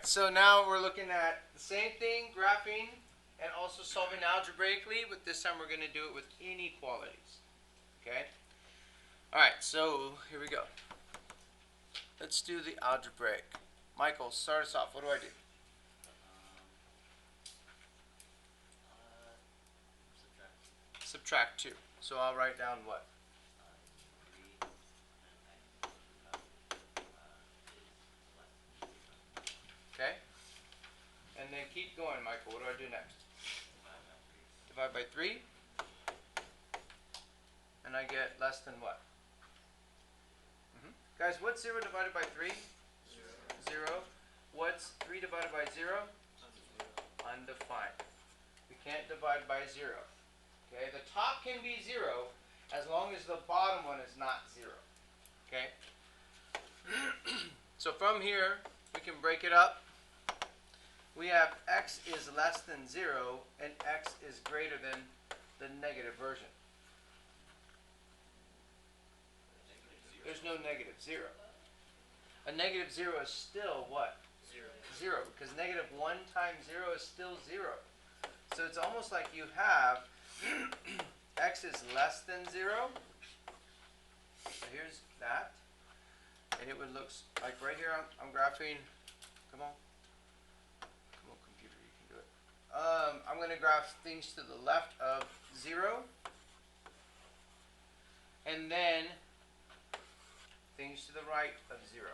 Alright, so now we're looking at the same thing, graphing, and also solving algebraically, but this time we're going to do it with inequalities. Okay? Alright, so here we go. Let's do the algebraic. Michael, start us off. What do I do? Subtract 2. So I'll write down what? Okay? And then keep going, Michael. What do I do next? Divide by 3. And I get less than what? Guys, what's 0 divided by 3? 0. What's 3 divided by 0? Undefined. We can't divide by 0. Okay, the top can be 0 as long as the bottom one is not 0. Okay? So from here, we can break it up. We have x is less than 0 and x is greater than the negative version. There's no negative 0. A negative 0 is still what? 0. Because negative 1 times 0 is still 0. So it's almost like you have x is less than 0. So here's that. And it would look like right here I'm graphing. Come on. Come on, computer, you can do it. I'm going to graph things to the left of 0. And then things to the right of 0.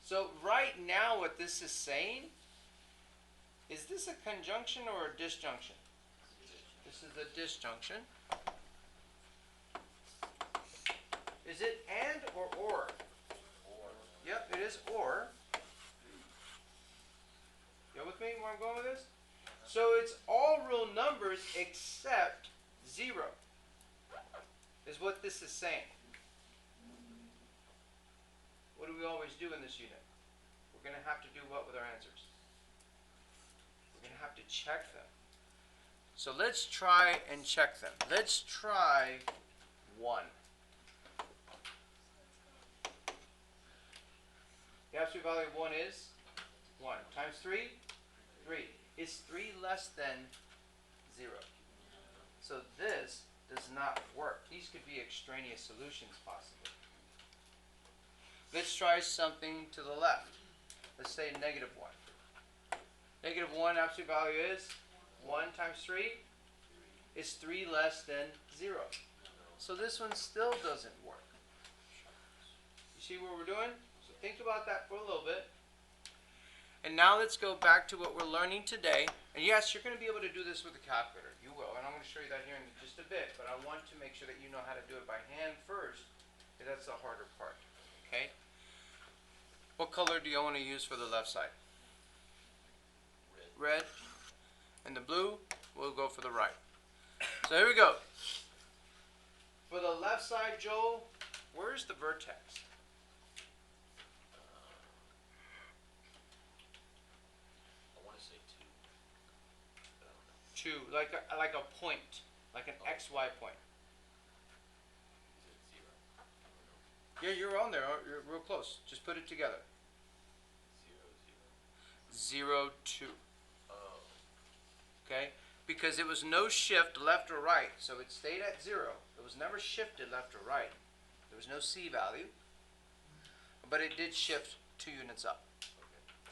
So right now what this is saying, is this a conjunction or a disjunction? This is a disjunction. Is it and or? Or. Yep, it is or. You with me where I'm going with this? So it's all real numbers except 0. Is what this is saying. What do we always do in this unit? We're going to have to do what with our answers? We're going to have to check them. So let's try and check them. Let's try 1. The absolute value of 1 is 1. Times 3? 3. Is 3 less than 0? So this does not work. These could be extraneous solutions possibly. Let's try something to the left. Let's say negative 1. Negative 1 absolute value is 1 times 3 is 3 less than 0. So this one still doesn't work. You see what we're doing? So think about that for a little bit. And now let's go back to what we're learning today. And yes, you're going to be able to do this with a calculator. You will. And I'm going to show you that here in just a bit. But I want to make sure that you know how to do it by hand first, because that's the harder part. Okay? What color do you want to use for the left side? Red. And the blue, we'll go for the right. So here we go. For the left side, Joel, where's the vertex? I want to say 2. 2, like a point, like an XY point. Is it 0? Yeah, you're on there. You're real close. Just put it together. 0, 0, 2. Oh. Okay? Because it was no shift left or right, so it stayed at 0. It was never shifted left or right. There was no C value, but it did shift 2 units up.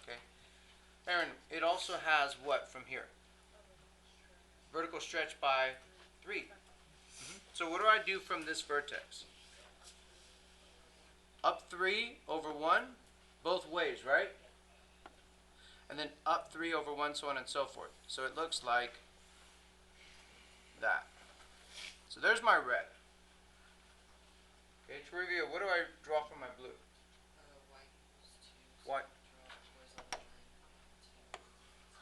Okay? Aaron, it also has what from here? Vertical stretch by 3. So what do I do from this vertex? Up 3 over 1, both ways, right? And then up 3 over 1, so on and so forth. So it looks like that. So there's my red. Okay, to review, what do I draw from my blue? White.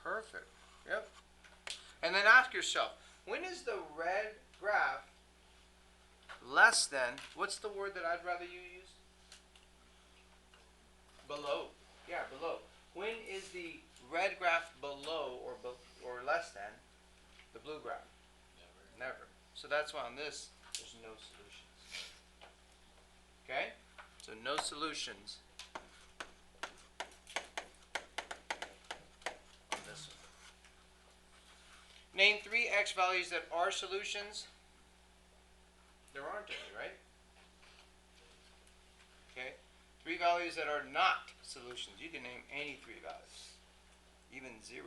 Perfect. Yep. And then ask yourself, when is the red graph less than, what's the word that I'd rather you use? Below. Yeah, below. When is the red graph below or less than the blue graph? Never. So that's why on this, there's no solutions. Okay? So no solutions Name 3 x values that are solutions. There aren't any, right? Okay. 3 values that are not solutions. You can name any 3 values, even 0.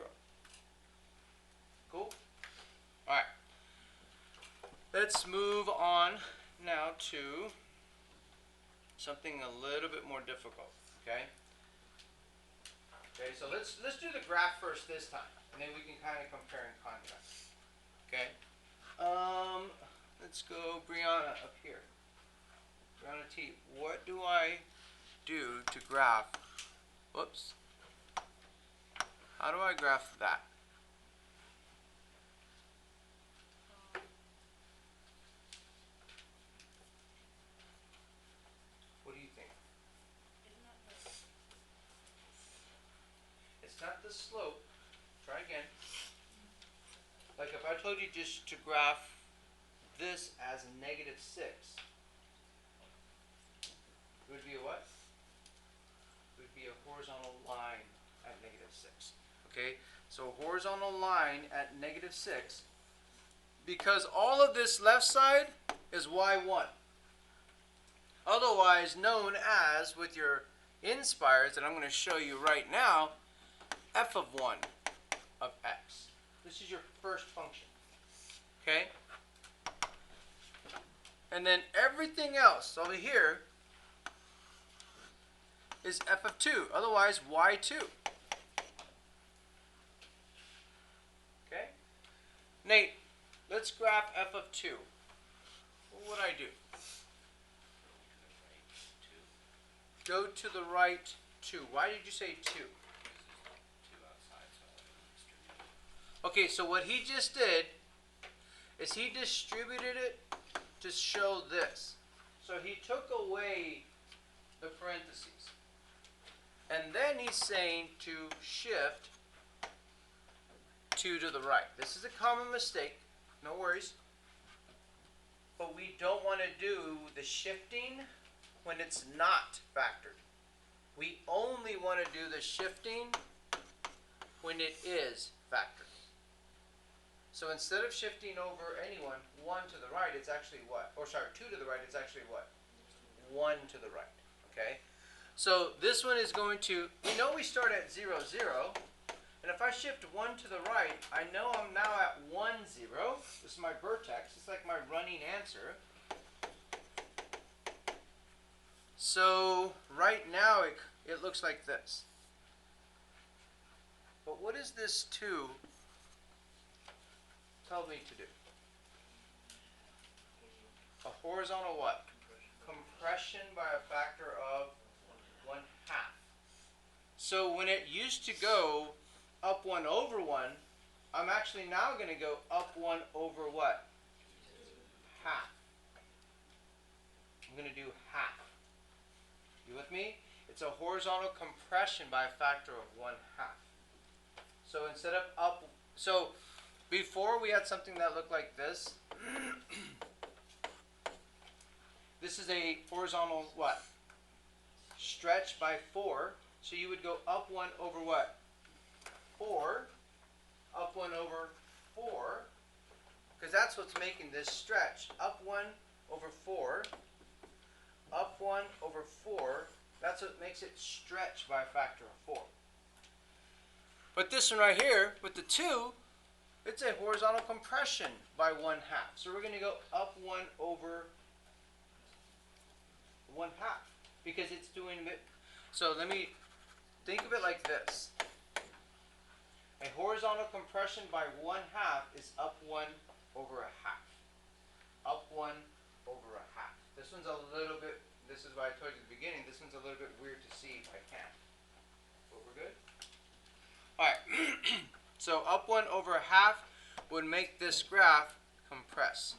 Cool? Alright. Let's move on now to something a little bit more difficult. Okay? Okay, so let's do the graph first this time, and then we can kind of compare and contrast. Okay? Let's go Brianna up here. Brianna T, what do I do to graph? Whoops. How do I graph that? What do you think? It's not the slope. Try again. Like if I told you just to graph this as a -6, it would be a what? It would be a horizontal line at -6. Okay, so a horizontal line at -6, because all of this left side is y1. Otherwise known as, with your inspires that I'm going to show you right now, f of 1 of x. This is your first function. Okay? And then everything else over here is f of 2, otherwise y2. Okay? Nate, let's graph f of 2. What would I do? Go to the right 2. Why did you say 2? Okay, so what he just did is he distributed it to show this. So he took away the parentheses. And then he's saying to shift 2 to the right. This is a common mistake. No worries. But we don't want to do the shifting when it's not factored. We only want to do the shifting when it is factored. So instead of shifting over anyone 1 to the right, it's actually what? Or sorry, 2 to the right, it's actually what? 1 to the right. Okay? So this one is going to, we know we start at 0, 0. And if I shift 1 to the right, I know I'm now at 1, 0. This is my vertex. It's like my running answer. So right now it looks like this. But what does this 2 tell me to do? A horizontal what? Compression by a factor of 1/2. So when it used to go up 1 over 1, I'm actually now going to go up 1 over what? Half. I'm going to do half. You with me? It's a horizontal compression by a factor of 1/2. So instead of up, so before we had something that looked like this. This is a horizontal what? Stretch by 4. So you would go up 1 over what? 4. Up 1 over 4. Because that's what's making this stretch. Up 1 over 4. Up 1 over 4. That's what makes it stretch by a factor of 4. But this one right here, with the 2, it's a horizontal compression by 1/2. So we're going to go up 1 over 1/2. Because it's doing it. So let me think of it like this. A horizontal compression by 1/2 is up 1 over 1/2. Up 1 over 1/2. This one's a little bit, this is why I told you at the beginning, this one's a little bit weird to see if I can. But we're good? Alright, so up 1 over 1/2 would make this graph compress.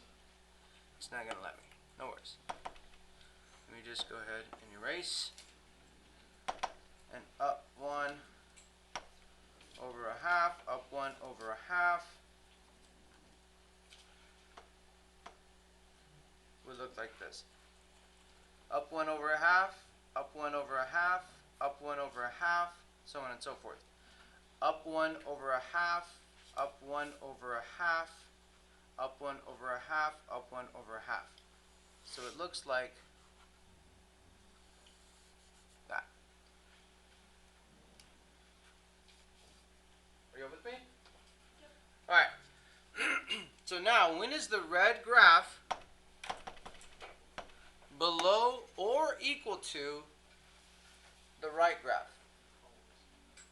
It's not going to let me. No worries. Let me just go ahead and erase. And up 1 over 1/2, up 1 over 1/2 would look like this. Up 1 over 1/2, up 1 over 1/2, up 1 over 1/2, so on and so forth. Up 1 over 1/2, up 1 over a half, up 1 over a half, up 1 over a half. So it looks like that. Are you with me? Yep. All right. So now, when is the red graph below or equal to the right graph?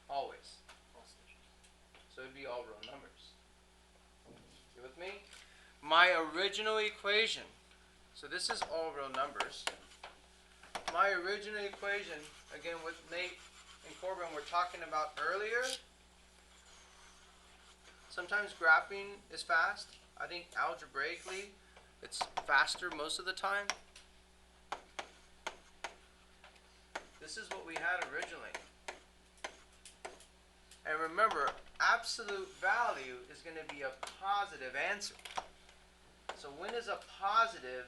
Always. So it'd be all real numbers. You with me? My original equation. So this is all real numbers. My original equation, again with Nate and Corbin, we're talking about earlier. Sometimes graphing is fast. I think algebraically it's faster most of the time. This is what we had originally. And remember, absolute value is going to be a positive answer. So when is a positive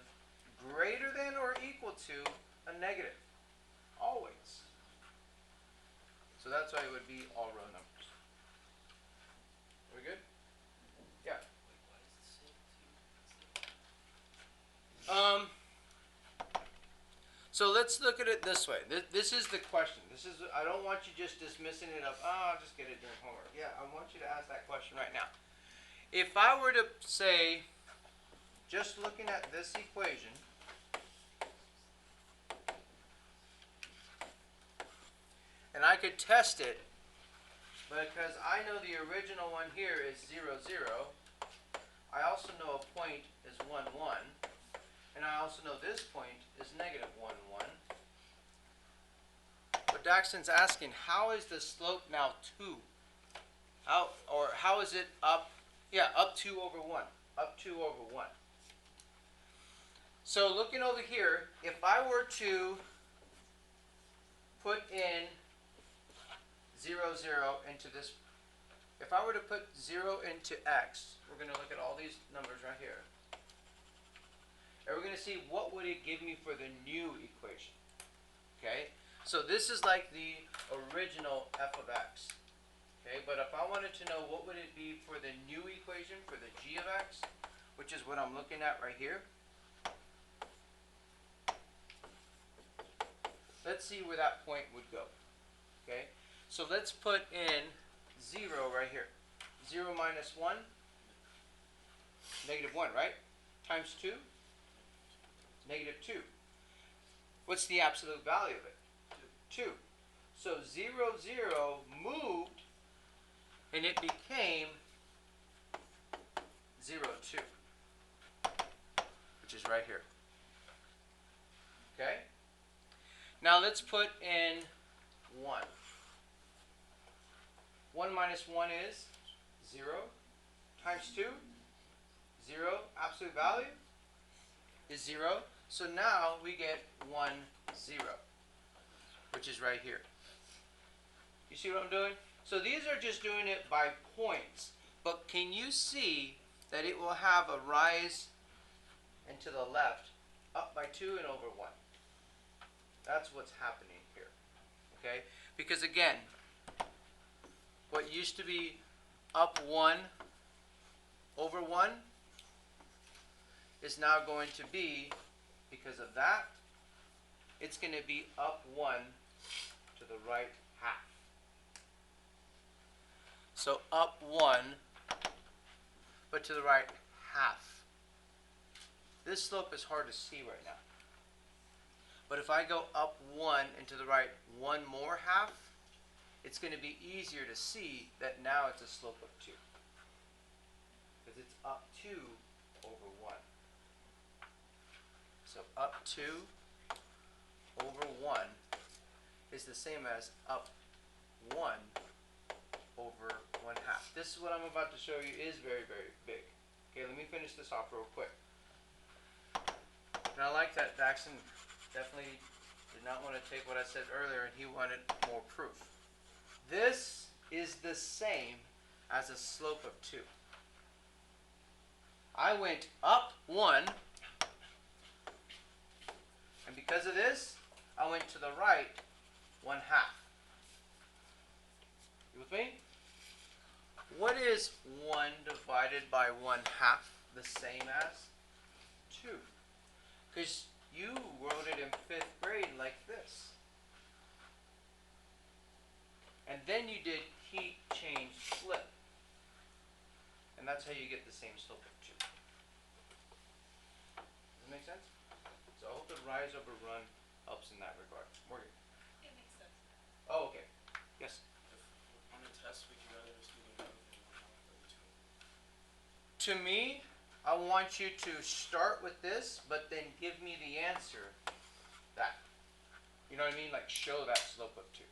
greater than or equal to a negative? Always. So that's why it would be all real numbers. Are we good? Yeah. So let's look at it this way. This is the question. I don't want you just dismissing it up. Oh, I'll just get it during homework. Yeah, I want you to ask that question right now. If I were to say, just looking at this equation, and I could test it, because I know the original one here is 0, 0. I also know a point is 1, 1. And I also know this point is negative 1, 1. But Daxton's asking, how is the slope now 2? How is it up? Yeah, up 2 over 1. Up 2 over 1. So looking over here, if I were to put in 0, 0 into this, if I were to put 0 into x, we're going to look at all these numbers right here. And we're going to see what would it give me for the new equation. Okay? So this is like the original f of x. Okay? But if I wanted to know what would it be for the new equation, for the g of x, which is what I'm looking at right here. Let's see where that point would go. Okay? So let's put in 0 right here. 0 minus 1, negative 1, right? Times 2, negative 2. What's the absolute value of it? 2. So 0, 0 moved, and it became 0, 2, which is right here. Okay? Now let's put in 1. 1 minus 1 is 0. Times 2, 0. Absolute value is 0. So now we get 1, 0, which is right here. You see what I'm doing? So these are just doing it by points. But can you see that it will have a rise and to the left up by 2 and over 1? That's what's happening here. Okay? Because again, what used to be up 1 over 1 is now going to be, because of that, it's going to be up 1 to the right half. So up 1, but to the right half. This slope is hard to see right now. But if I go up 1 and to the right 1 more half, it's going to be easier to see that now it's a slope of 2. Because it's up 2 over 1. So up 2 over 1 is the same as up 1 over 1 half. This is what I'm about to show you is very, very big. Okay, let me finish this off real quick. And I like that Daxton definitely did not want to take what I said earlier and he wanted more proof. This is the same as a slope of 2. I went up 1, and because of this, I went to the right 1 half. You with me? What is 1 divided by 1/2 the same as? 2. Because you wrote it in 5th grade like this. And then you did heat change flip. And that's how you get the same slope of 2. Does that make sense? So I hope the rise over run helps in that regard. Morgan. It makes sense. Oh, okay. Yes. On the test, would you rather a student know than 1/2 or 2? To me, I want you to start with this, but then give me the answer. That. You know what I mean? Like show that slope of 2.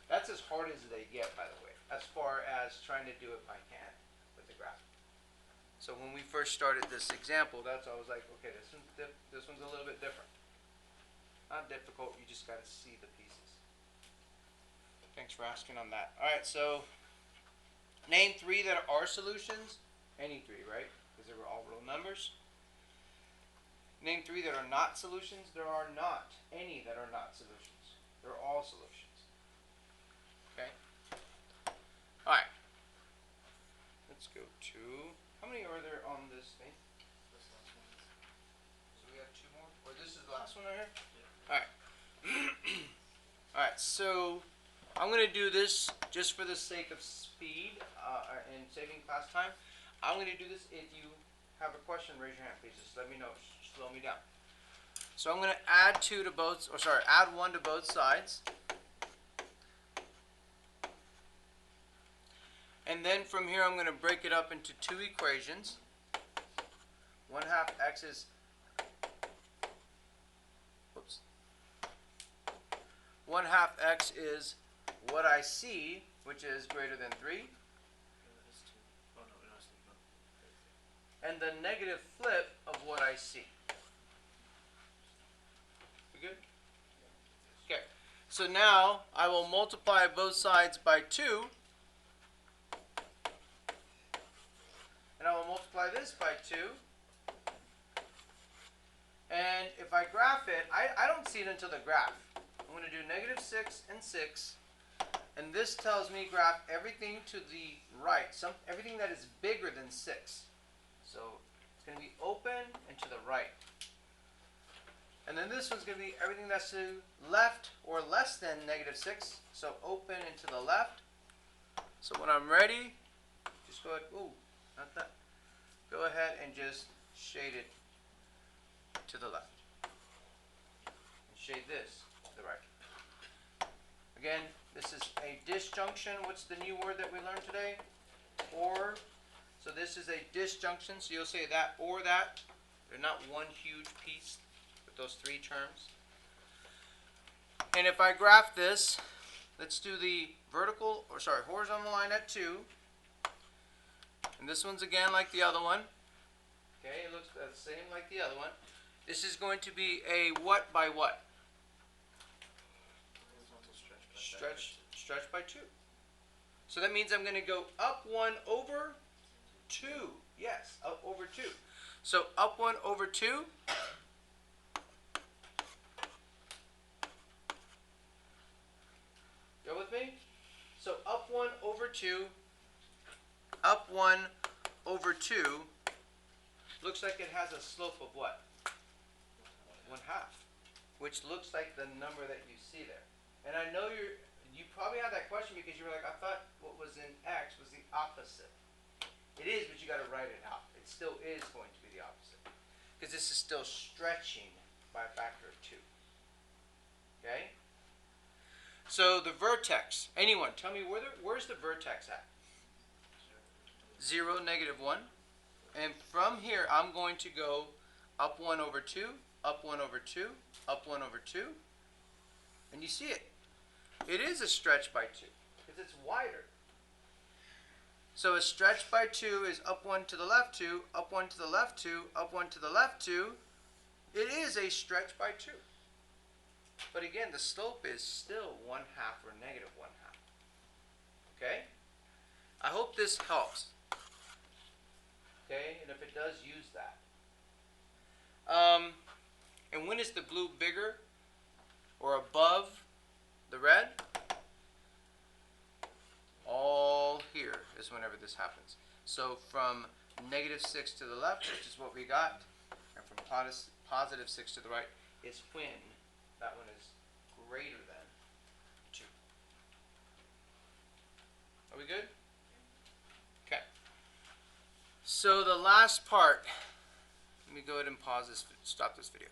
That's as hard as they get, by the way, as far as trying to do it by hand with the graph. So when we first started this example, that's I was like, okay, this one's a little bit different. Not difficult, you just got to see the pieces. Thanks for asking on that. All right, so name 3 that are solutions. Any 3, right? Because they were all real numbers. Name 3 that are not solutions. There are not any that are not solutions. They're all solutions. Okay? All right. Let's go to, how many are there on this thing? This last one. So we have 2 more? Or this is the last one right here? Yeah. All right. All right, so I'm going to do this just for the sake of speed and saving class time. I'm going to do this. If you have a question, raise your hand, please. Just let me know. Slow me down. So I'm going to add 2 to both, or sorry, add 1 to both sides. And then from here, I'm going to break it up into 2 equations. 1/2 x is, whoops. 1/2 x is what I see, which is greater than 3. Yeah, that is 2. Oh, no, no, it's no. And the negative flip of what I see. We good? Okay. So now I will multiply both sides by 2. And I will multiply this by 2. And if I graph it, I don't see it until the graph. I'm going to do -6 and 6. And this tells me graph everything to the right, everything that is bigger than 6. So it's going to be open and to the right. And then this one's going to be everything that's to left or less than -6. So open and to the left. So when I'm ready, just go ahead. Ooh, not that. Go ahead and just shade it to the left. And shade this to the right. Again, this is a disjunction. What's the new word that we learned today? Or. So this is a disjunction. So you'll say that or that. They're not one huge piece with those 3 terms. And if I graph this, let's do the horizontal line at 2. And this one's again like the other one. Okay, it looks the same like the other one. This is going to be a what by what? Stretch by 2. So that means I'm going to go up 1 over 2. Yes, up over 2. So up 1 over 2. Go with me? So up 1 over 2. Up 1 over 2 looks like it has a slope of what? 1/2, which looks like the number that you see there. And I know you probably had that question because you were like, I thought what was in x was the opposite. It is, but you got to write it out. It still is going to be the opposite because this is still stretching by a factor of 2. Okay? So the vertex. Anyone, tell me where's the vertex at? 0, -1. And from here, I'm going to go up 1 over 2, up 1 over 2, up 1 over 2. And you see it. It is a stretch by 2 because it's wider. So a stretch by 2 is up 1 to the left 2, up 1 to the left 2, up 1 to the left 2. It is a stretch by 2. But again, the slope is still 1/2 or -1/2. Okay? I hope this helps. Okay, and if it does, use that. And when is the blue bigger or above the red? All here. is whenever this happens. So from negative 6 to the left, which is what we got, and from positive 6 to the right is when that one is greater than 2. Are we good? Okay. So the last part, let me go ahead and pause this, stop this video.